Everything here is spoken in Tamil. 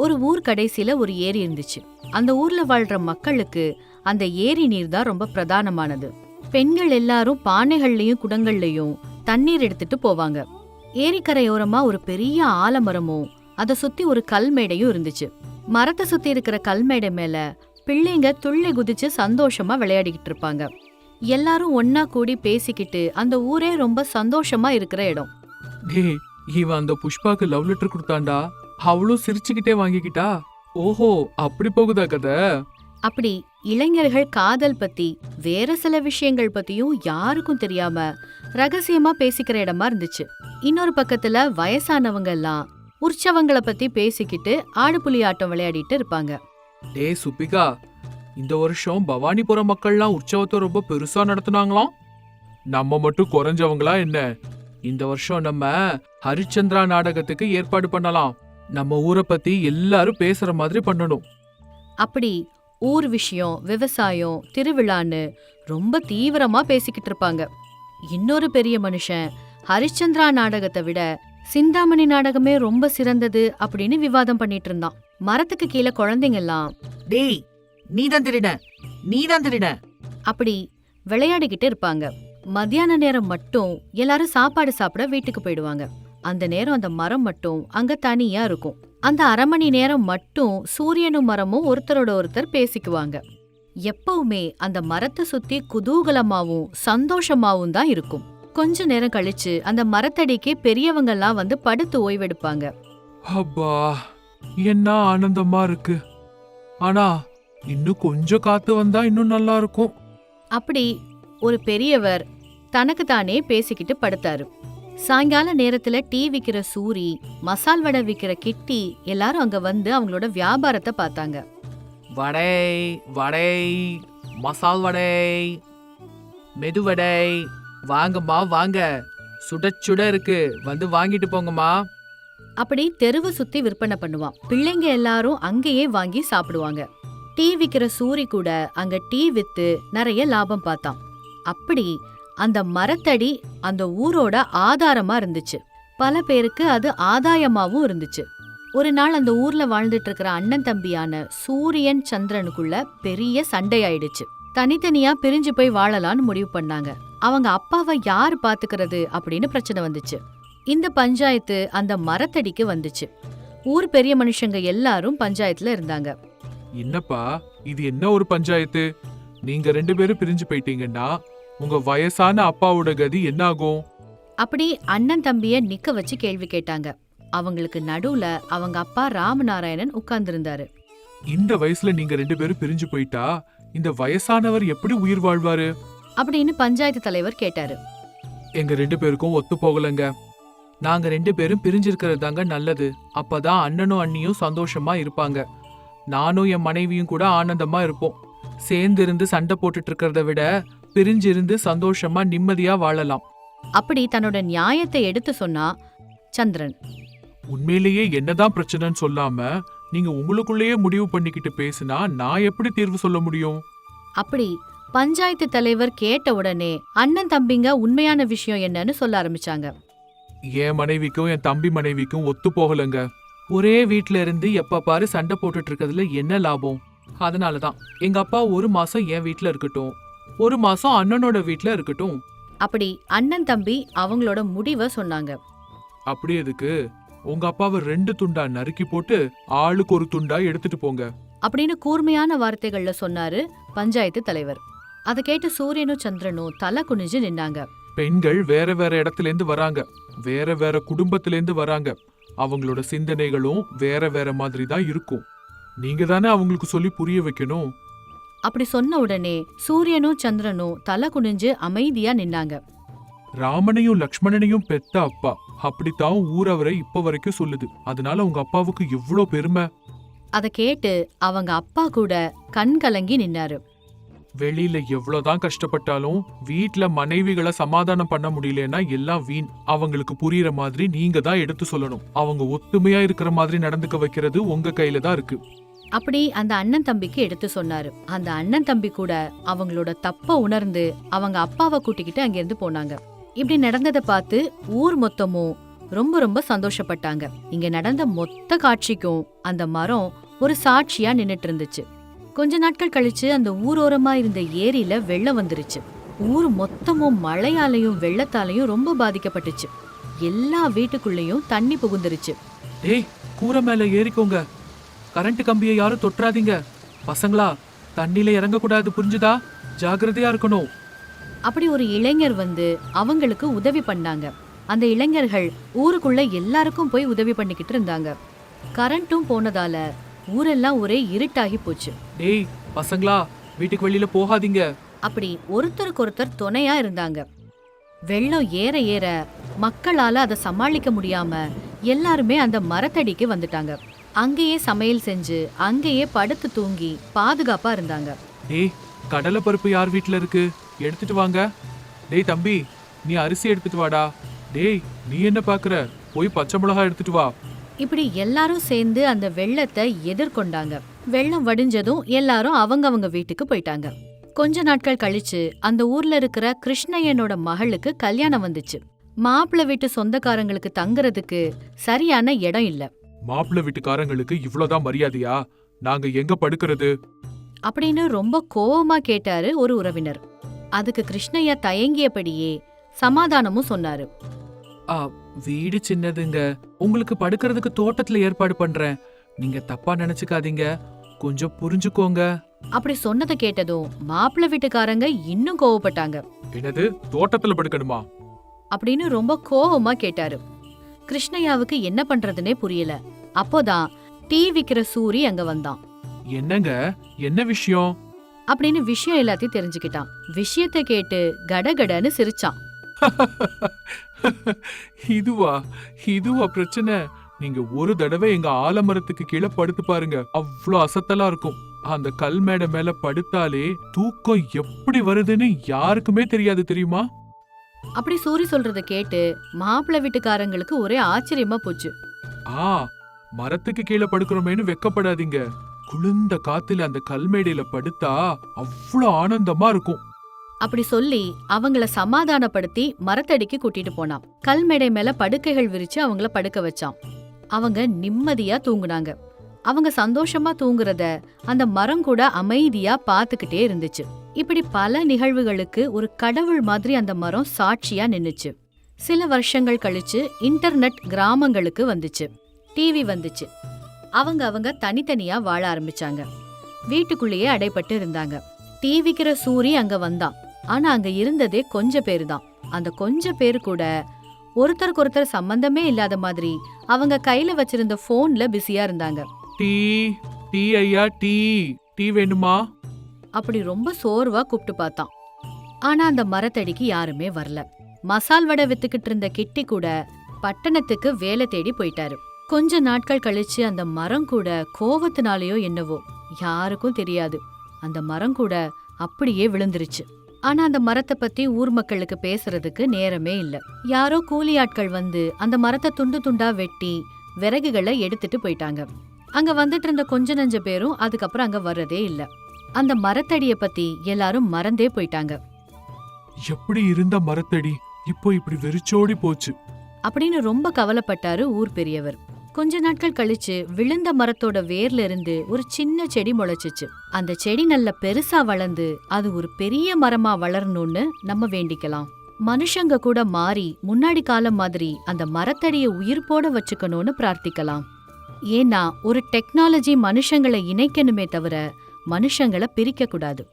ஒரு ஊர் கடைசியில ஒரு ஏரி இருந்துச்சு. அந்த ஊர்ல வாழ்ற மக்களுக்கு அந்த ஏரி நீர் தான் ரொம்ப பிரதானமானது. பெண்கள் எல்லாரும் பானைகள்லயும் குடங்கள்லயும் தண்ணீர் எடுத்துட்டு போவாங்க. ஏரிக்கரையோரமா ஒரு பெரிய ஆலமரமும் அதை சுத்தி ஒரு கல்மேடையும் இருந்துச்சு. மரத்தை சுத்தி இருக்கிற கல்மேடை மேல பிள்ளைங்க துள்ளி குதிச்சு சந்தோஷமா விளையாடிக்கிட்டு இருப்பாங்க. எல்லாரும் ஒன்னா கூடி பேசிக்கிட்டு அந்த ஊரே ரொம்ப சந்தோஷமா இருக்கிற இடம். டேய், இவன் அந்த புஷ்பாக்கு லவ் லெட்டர் கொடுத்தாண்டா. அவளும் சிரிச்சுக்கிட்டே வாங்கிக்கிட்டா. ஓஹோ, அப்படி போகுதா கதை? அப்படி இளைஞர்கள் காதல் பத்தி வேற சில விஷயங்கள் பத்தியும் யாருக்கும் தெரியாம ரகசியமா பேசிக்கிற இடமா இருந்துச்சு. இன்னொரு பக்கத்துல வயசானவங்க எல்லாம் உற்சவங்களை பத்தி பேசிக்கிட்டு ஆடு புலி ஆட்டம் விளையாடிட்டு இருப்பாங்க. டேய் சுப்பிகா, இந்த வருஷம் பவானிபுரம் மக்கள்லாம் உற்சவத்தை ரொம்ப பெருசா நடத்துனாங்களாம். நம்ம மட்டும் குறைஞ்சவங்களா என்ன? இந்த வருஷம் நம்ம ஹரிச்சந்திரா நாடகத்துக்கு ஏற்பாடு பண்ணலாம். நம்ம ஊரை பத்தி எல்லாரும் பேசுற மாதிரி பண்ணணும். அப்படி ஊர் விஷயம், விவசாயம், திருவிழான்னு ரொம்ப தீவிரமா பேசிக்கிட்டு இருப்பாங்க. இன்னொரு பெரிய மனுஷன் ஹரிச்சந்திரா நாடகத்தை விட சிந்தாமணி நாடகமே ரொம்ப சிறந்தது அப்படின்னு விவாதம் பண்ணிட்டு இருந்தான். மரத்துக்கு கீழே குழந்தைங்க எல்லாம் டேய், நீதான் திருட அப்படி விளையாடிக்கிட்டு இருப்பாங்க. மத்தியான நேரம் மட்டும் எல்லாரும் சாப்பாடு சாப்பிட வீட்டுக்கு போயிடுவாங்க. அந்த நேரம் அந்த மரம் மட்டும் அங்க தனியா இருக்கும். அந்த அரை மணி நேரம் மட்டும் சூரியனும் மரமும் ஒருத்தரோட ஒருத்தர் பேசிக்குவாங்க. எப்பவுமே அந்த மரத்தை சுத்தி குதூகலமாவும் சந்தோஷமாவும் தான் இருக்கும். கொஞ்ச நேரம் கழிச்சு அந்த மரத்தடிக்கு பெரியவங்க எல்லாம் வந்து படுத்து ஓய்வெடுப்பாங்க. அப்பா, என்ன ஆனந்தமா இருக்கு. ஆனா இன்னும் கொஞ்சம் காத்து வந்தா இன்னும் நல்லா இருக்கும். அப்படி ஒரு பெரியவர் தனக்கு தானே பேசிக்கிட்டு படுத்தாரு. சாயங்கால நேரத்துல டீ விக்கிற சூரி, மசால் வடை விக்கிற கிட்டி எல்லாரும் அங்க வந்து அவங்களோட வியாபாரத்தை பார்த்தாங்க. வடை வடை, மசால் வடை, மெதுவடை, வாங்கம்மா வாங்க, சுட சுட இருக்கு, வந்து வாங்கிட்டு போங்கம்மா. அப்படி தெருவு சுத்தி விற்பனை பண்ணுவான். பிள்ளைங்க எல்லாரும் அங்கேயே வாங்கி சாப்பிடுவாங்க. டீ விக்கிற சூரி கூட அங்க டீ வித்து நிறைய லாபம் பார்த்தான். அப்படி அந்த மரத்தடி அந்த ஊரோட ஆதாரமா இருந்துச்சு. பல பேருக்கு அது ஆதாயமாவும் இருந்துச்சு. ஒரு நாள் அந்த ஊர்ல வாழ்ந்துட்டு இருக்கிற அண்ணன் தம்பியான சூரியன் சந்திரனுக்குள்ள பெரிய சண்டை ஆயிடுச்சு. தனித்தனியா பிரிஞ்சு போய் வாழலான்னு முடிவு பண்ணாங்க. அவங்க அப்பாவை யாரு பாத்துக்கிறது அப்படின்னு பிரச்சனை வந்துச்சு. இந்த பஞ்சாயத்து அந்த மரத்தடிக்கு வந்துச்சு. ஊர் பெரிய மனுஷங்க எல்லாரும் பஞ்சாயத்துல இருந்தாங்க. என்னப்பா, இது என்ன ஒரு பஞ்சாயத்து? நீங்க 2 பேரும் பிரிஞ்சு போயிட்டீங்கன்னா உங்க வயசான அப்பாவோட கதி என்ன ஆகும்? அப்படி அண்ணன் தம்பிய நிக்க வச்சு கேள்வி கேட்டாங்க. அவங்களுக்கு நடுவுல அவங்க அப்பா ராமநாராயணன் உட்கார்ந்திருந்தாரு. இந்த வயசுல நீங்க 2 பேரும் பிரிஞ்சு போயிட்டா இந்த வயசானவர் எப்படி உயிர் வாழ்வாரு அப்படின்னு பஞ்சாயத்து தலைவர் கேட்டாரு. எங்க 2 பேருக்கும் ஒத்து போகலங்க. நாங்க 2 பேரும் பிரிஞ்சிருக்கிறது தாங்க நல்லது. அப்பதான் அண்ணனும் அண்ணியும் சந்தோஷமா இருப்பாங்க. நானும் என் மனைவியும் கூட ஆனந்தமா இருப்போம். சேர்ந்து இருந்து சண்டை போட்டுட்டு இருக்கிறத விட பிரிஞ்சிருந்து சந்தோஷமா நிம்மதியா வாழலாம். அப்படி தன்னோட நியாயத்தை எடுத்து சொன்னா சந்திரன். உண்மையிலேயே என்னதான் பிரச்சனைன்னு சொல்லாம நீங்க உங்களுக்குள்ளேயே முடிவு பண்ணிக்கிட்டு பேசினா நான் எப்படி தீர்வு சொல்ல முடியும்? அப்படி பஞ்சாயத்து தலைவர் கேட்ட உடனே அண்ணன் தம்பிங்க உண்மையான விஷயம் என்னன்னு சொல்ல ஆரம்பிச்சாங்க. என் மனைவிக்கும் என் தம்பி மனைவிக்கும் ஒத்து போகலங்க. ஒரே வீட்ல இருந்து எப்ப பாரு சண்டை போட்டுட்டு இருக்கிறதுல என்ன லாபம்? அதனாலதான் எங்க அப்பா 1 மாசம் என் வீட்ல இருக்கட்டும், 1 மாசம் அண்ணனோட வீட்ல இருக்கட்டும். அப்படி அண்ணன் தம்பி அவங்களோட முடிவை சொன்னாங்க. அப்படி எதுக்கு? உங்க அப்பாவை 2 துண்டா நறுக்கி போட்டு ஆளுக்கு ஒரு துண்டா எடுத்துட்டு போங்க அப்படின்னு கூர்மையான வார்த்தைகள்ல சொன்னாரு பஞ்சாயத்து தலைவர். அதை கேட்டு சூரியனும் சந்திரனும் தலை குனிஞ்சு நின்னாங்க. பெண்கள் வேற வேற இடத்துல இருந்து வராங்க, வேற வேற குடும்பத்துல இருந்து வராங்க. அவங்களோட சிந்தனைகளும் வேற வேற மாதிரி தான் இருக்கும். நீங்க தானே அவங்களுக்கு சொல்லி புரிய வைக்கணும். அப்படி சொன்ன உடனே சூரியனும் சந்திரனும் தலை குனிஞ்சு அமைதியா நின்னாங்க. ராமனையும் லக்ஷ்மணனையும் பெத்த அப்பா அப்படித்தான் ஊரவரை இப்ப வரைக்கும் சொல்லுது. அதனால உங்க அப்பாவுக்கு எவ்வளவு பெருமை. அதை கேட்டு அவங்க அப்பா கூட கண் கலங்கி நின்னாரு. வெளியில எவ்வளவுதான் கஷ்டப்பட்டாலும் வீட்ல மனைவிகளை சமாதானம் பண்ண முடியலன்னா எல்லாம் வீண். அவங்களுக்கு புரியுற மாதிரி நீங்க தான் எடுத்து சொல்லணும். அவங்க ஒத்துமையா இருக்கிற மாதிரி நடந்துக்க வைக்கிறது உங்க கையில தான் இருக்கு. அப்படி அந்த அண்ணன் தம்பிக்கு எடுத்து சொன்னாரு. அந்த அண்ணன் தம்பி கூட அவங்களோட தப்ப உணர்ந்து அவங்க அப்பாவை கூட்டிக்கிட்டு அங்கிருந்து போனாங்க. இப்படி நடந்ததை பார்த்து ஊர் மொத்தமும் ரொம்ப ரொம்ப சந்தோஷப்பட்டாங்க. இங்க நடந்த மொத்த காட்சிக்கும் அந்த மரம் ஒரு சாட்சியா நின்னுட்டு இருந்துச்சு. கொஞ்ச நாட்கள் கழிச்சு அந்த ஊரோரமா இருந்த ஏரியில வெள்ளம் வந்துருச்சு. ஊர் மொத்தமும் மழையாலையும் வெள்ளத்தாலையும் ரொம்ப பாதிக்கப்பட்டுச்சு. எல்லா வீட்டுக்குள்ளேயும் தண்ணி புகுந்துருச்சு. டேய், கூரை மேல ஏறிக்கோங்க. கரண்ட் கம்பியை யாரும் தொட்டுறாதீங்க. பசங்களா, தண்ணியில இறங்கக்கூடாது, புரிஞ்சுதா? ஜாக்கிரதையா இருக்கணும். அப்படி ஒரு இளைஞர் வந்து அவங்களுக்கு உதவி பண்ணாங்க. அந்த இளைஞர்கள் ஊருக்குள்ள எல்லாருக்கும் போய் உதவி பண்ணிக்கிட்டு இருந்தாங்க. கரண்ட்டும் போனதால ஊரெல்லாம் ஒரே இருட்டாகி போச்சு. டேய் பசங்களா, வீட்டுக்கு வெளியில போகாதீங்க. அப்படி ஒருத்தருக்கொருத்தர் துணையா இருந்தாங்க. வெள்ளம் ஏற ஏற மக்களால அதை சமாளிக்க முடியாம எல்லாருமே அந்த மரத்தடிக்கு வந்துட்டாங்க. அங்கேயே சமையல் செஞ்சு அங்கேயே படுத்து தூங்கி பாதுகாப்பா இருந்தாங்க. டேய், கடலை பருப்பு யார் வீட்ல இருக்கு? எடுத்துட்டு வாங்க. டேய் தம்பி, நீ அரிசி எடுத்துட்டு வாடா. டேய், நீ என்ன பாக்குற? போய் பச்சை மிளகாய் எடுத்துட்டு வா. இப்படி எல்லாரும் சேர்ந்து அந்த வெள்ளத்தை எதிர்கொண்டாங்க. வெள்ளம் வடிஞ்சதும் எல்லாரும் அவங்கவங்க வீட்டுக்கு போயிட்டாங்க. கொஞ்ச நாட்கள் கழிச்சு அந்த ஊர்ல இருக்கிற கிருஷ்ணய்யனோட மகளுக்கு கல்யாணம் வந்துச்சு. மாப்பிள்ளை வீட்டு சொந்தக்காரங்களுக்கு தங்குறதுக்கு சரியான இடம் இல்ல. மாப்பிள்ளை வீட்டுக்காரங்களுக்கு இவ்வளவுதான் மரியாதையா? நாங்க எங்க படுக்கிறது? அப்படின்னு ரொம்ப கோவமா கேட்டாரு ஒரு உறவினர். அதுக்கு கிருஷ்ணய்யா தயங்கியபடியே சமாதானமும் சொன்னாரு. வீடு சின்னதுங்க. உங்களுக்கு படுக்கிறதுக்கு தோட்டத்துல ஏற்பாடு பண்றேன். நீங்க தப்பா நினைச்சுக்காதீங்க, கொஞ்சம் புரிஞ்சுக்கோங்க. அப்படி சொன்னதை கேட்டதும் மாப்பிள்ளை வீட்டுக்காரங்க இன்னும் கோவப்பட்டாங்க. என்னது, தோட்டத்துல படுக்கணுமா? அப்படின்னு ரொம்ப கோவமா கேட்டாரு. கிருஷ்ணய்யாவுக்கு என்ன பண்றதுனே புரியல. அப்போதான் டீ விக்கிற சூரி அங்க வந்தான். என்னங்க, என்ன விஷயம்? அப்படின்னு விஷயம் எல்லாத்தையும் தெரிஞ்சுக்கிட்டான். விஷயத்தை கேட்டு கடகடன்னு சிரிச்சான். இதுவா இதுவா பிரச்சனை? நீங்க ஒரு தடவை எங்க ஆலமரத்துக்கு கீழே படுத்து பாருங்க, அவ்வளோ அசத்தலா இருக்கும். அந்த கல் மேடை மேல படுத்தாலே தூக்கம் எப்படி வருதுன்னு யாருக்குமே தெரியாது, தெரியுமா? அப்படி சூரி சொல்றத கேட்டு மாப்பிள்ளை வீட்டுக்காரங்களுக்கு ஒரே ஆச்சரியமா போச்சு. மரத்துக்கு கீழே படுக்கிறோமேனு வெக்கப்படாதீங்க. குளிர்ந்த காத்துல அந்த கல்மேடையில படுத்தா அவ்வளோ ஆனந்தமா இருக்கும். அப்படி சொல்லி அவங்கள சமாதானப்படுத்தி மரத்தடிக்கு கூட்டிட்டு போனான். கல்மேடை மேல படுக்கைகள் விரிச்சு அவங்கள படுக்க வச்சான். அவங்க நிம்மதியா தூங்குனாங்க. அவங்க சந்தோஷமா தூங்குறத அந்த மரம் கூட அமைதியா பாத்துக்கிட்டே இருந்துச்சு. இப்படி பல நிகழ்வுகளுக்கு ஒரு கடவுள் மாதிரி அந்த மரம் சாட்சியா நின்னுச்சு. சில வருஷங்கள் கழிச்சு இன்டர்நெட் கிராமங்களுக்கு வந்துச்சு. டிவி வந்துச்சு. அவங்க தனித்தனியா வாழ ஆரம்பிச்சாங்க. வீட்டுக்குள்ளேயே அடைப்பட்டு இருந்தாங்க. டிவிக்கிற சூரி அங்க வந்தான். ஆனா அங்க இருந்ததே கொஞ்ச பேரு தான். அந்த கொஞ்ச பேரு கூட ஒருத்தருக்கு ஒருத்தர் சம்பந்தமே இல்லாத மாதிரி அவங்க கையில வச்சிருந்த போன்ல பிஸியா இருந்தாங்க. டீ டீ ஐயா, டீ டீ வேணுமா? அப்படி ரொம்ப சோர்வா கூப்பிட்டு பார்த்தான். ஆனா அந்த மரத்தடிக்கு யாருமே வரல. மசால் வடை வித்துக்கிட்டு இருந்த கிட்டி கூட பட்டணத்துக்கு வேலை தேடி போயிட்டாரு. கொஞ்ச நாட்கள் கழிச்சு அந்த மரம் கூட கோவத்தினாலேயோ என்னவோ யாருக்கும் தெரியாது, அந்த மரம் கூட அப்படியே விழுந்துருச்சு. ஆனா அந்த மரத்தை பத்தி ஊர் மக்களுக்கு பேசுறதுக்கு நேரமே இல்ல. யாரோ கூலியாட்கள் வந்து அந்த மரத்தை துண்டு துண்டா வெட்டி விறகுகளை எடுத்துட்டு போயிட்டாங்க. அங்க வந்துட்டு இருந்த கொஞ்ச நஞ்ச பேரும் அதுக்கப்புறம் அங்க வர்றதே இல்ல. அந்த மரத்தடிய பத்தி எல்லாரும் மறந்தே போயிட்டாங்க. எப்படி இருந்த மரத்தடி இப்போ இப்படி வெறிச்சோடி போச்சு அப்படின்னு ரொம்ப கவலைப்பட்டாரு ஊர் பெரியவர். கொஞ்ச நாட்கள் கழிச்சு விழுந்த மரத்தோட வேர்ல இருந்து ஒரு சின்ன செடி முளைச்சிச்சு. அந்த செடி நல்ல பெருசா வளர்ந்து அது ஒரு பெரிய மரமா வளரணும்னு நம்ம வேண்டிக்கலாம். மனுஷங்க கூட மாறி முன்னாடி காலம் மாதிரி அந்த மரத்தடிய உயிர்ப்போட வச்சுக்கணும்னு பிரார்த்திக்கலாம். ஏன்னா ஒரு டெக்னாலஜி மனுஷங்களை இணைக்கணுமே தவிர மனுஷங்களை பிரிக்க கூடாது.